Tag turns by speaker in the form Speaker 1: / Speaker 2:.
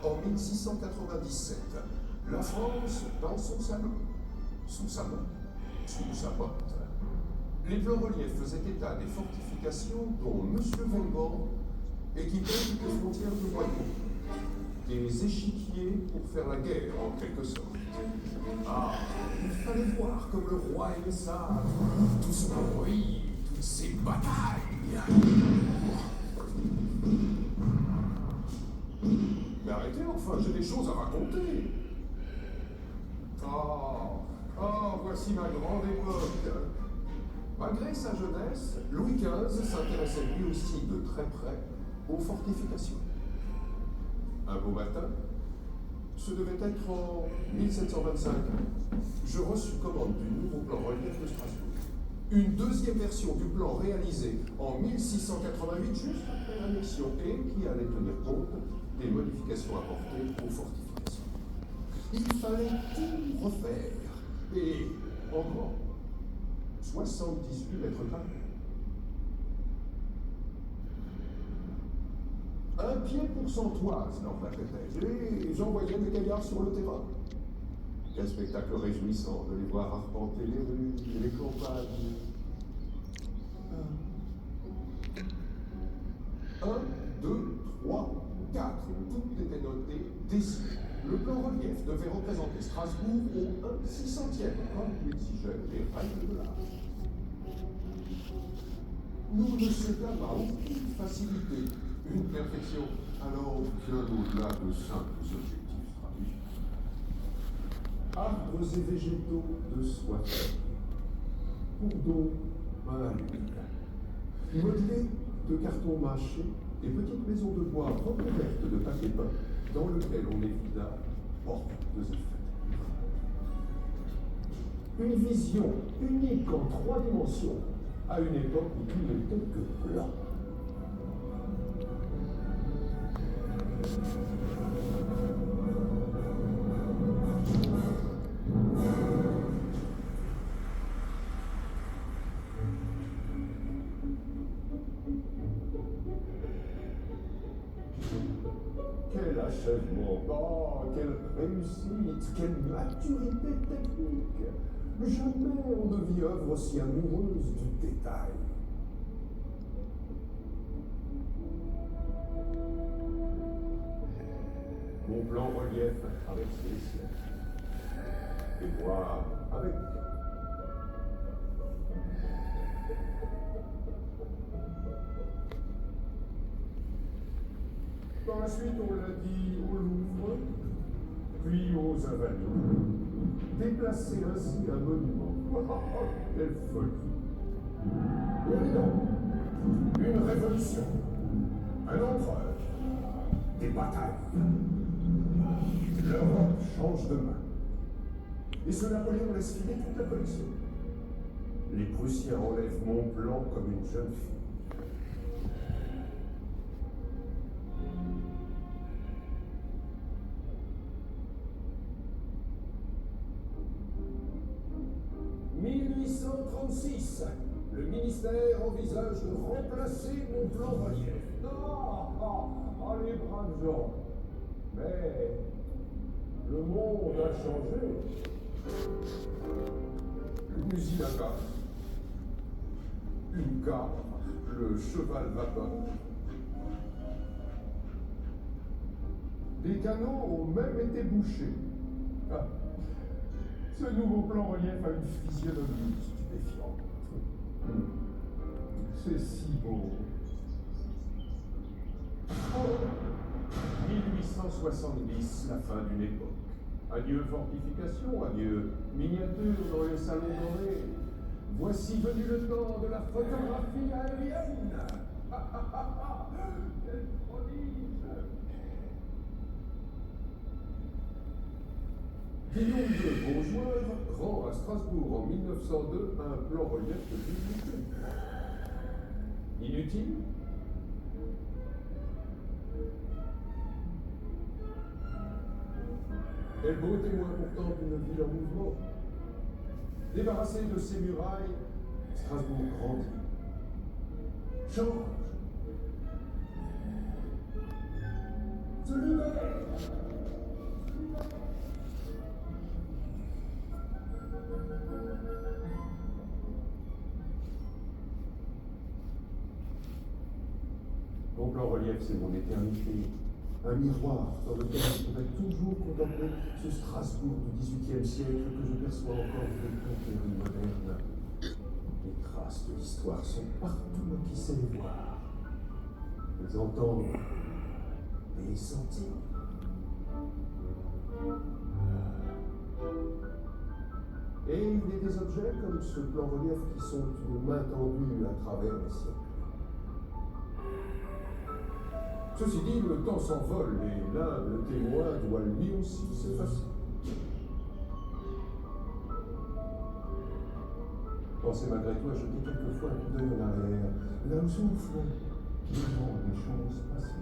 Speaker 1: en 1697. La France dans son salon. Sous sa main, sous sa botte. Les plans reliefs faisaient état des fortifications dont M. Vauban équipait toutes les frontières du royaume. Des échiquiers pour faire la guerre, en quelque sorte. Ah, il fallait voir comme le roi aimait ça. Tout ce bruit, toutes ces batailles. Mais arrêtez enfin, j'ai des choses à raconter. Voici ma grande époque. Malgré sa jeunesse, Louis XV s'intéressait lui aussi de très près aux fortifications. Un beau matin, ce devait être en 1725, je reçus commande du nouveau plan relief de Strasbourg. Une deuxième version du plan réalisé en 1688, juste après l'annexion, et qui allait tenir compte des modifications apportées aux fortifications. Il fallait tout refaire, et en grand, 78 mètres carrés. Un pied pour 100 toises, l'empêchait-elle, et j'envoyais mes gaillards sur le terrain. Quel spectacle réjouissant de les voir arpenter les rues et les campagnes. 1, 2, 3, 4, tout était noté, décidé. Le plan relief devait représenter Strasbourg au 1/600e, comme l'exigeaient les règles de l'art. Nous ne cédâmes à aucune facilité, une perfection alors bien au-delà de simples objectifs stratégiques. Arbres et végétaux de soie faite, cours d'eau à l'huile, modelés de carton mâché et petites maisons de bois recouvertes de papier peint dans lequel on évita portes et fenêtres. Une vision unique en 3 dimensions à une époque où tout n'était que blanc. Quel achèvement! Oh, quelle réussite! Quelle maturité technique! Jamais on ne vit œuvre aussi amoureuse du détail. Mon plan relief a traversé les siècles. Et moi, avec. Par la suite, on l'a dit au Louvre, puis aux Invalides. Déplacer ainsi un monument. Quelle folie! Et non, une révolution, un empereur, des batailles. L'Europe change de main. Et ce Napoléon laisse filer toute la collection. Les Prussiens enlèvent mon plan comme une jeune fille. « 1836, le ministère envisage de remplacer mon plan relief. Les braves gens. Mais le monde a changé. Une usine à gaz, une gare, le cheval vapeur. Des canaux ont même été bouchés. Ce nouveau plan relief a une physionomie stupéfiante. C'est si beau. 1870, la fin d'une époque. Adieu fortification, adieu miniature dans les salons dorés. Voici venu le temps de la photographie aérienne. Quel prodige! Guillaume II, Beaujoueur, rend à Strasbourg en 1902 un plan relief de publicité. Inutile? Quel beau témoin pourtant d'une ville en mouvement. Débarrassé de ses murailles, Strasbourg grandit. Change. Se libère. relief, c'est mon éternité. Un miroir dans lequel je pourrais toujours contempler ce Strasbourg du XVIIIe siècle que je perçois encore décompté et moderne. Les traces de l'histoire sont partout qui sait les voir, les entendre, les sentir. Et il est des objets comme ce plan relief qui sont une main tendue à travers les siècles. Ceci dit, le temps s'envole et là, le témoin doit lui aussi s'effacer. Pensez malgré tout à jeter quelquefois un coup d'œil en arrière, là où souffle, vivant des choses passées.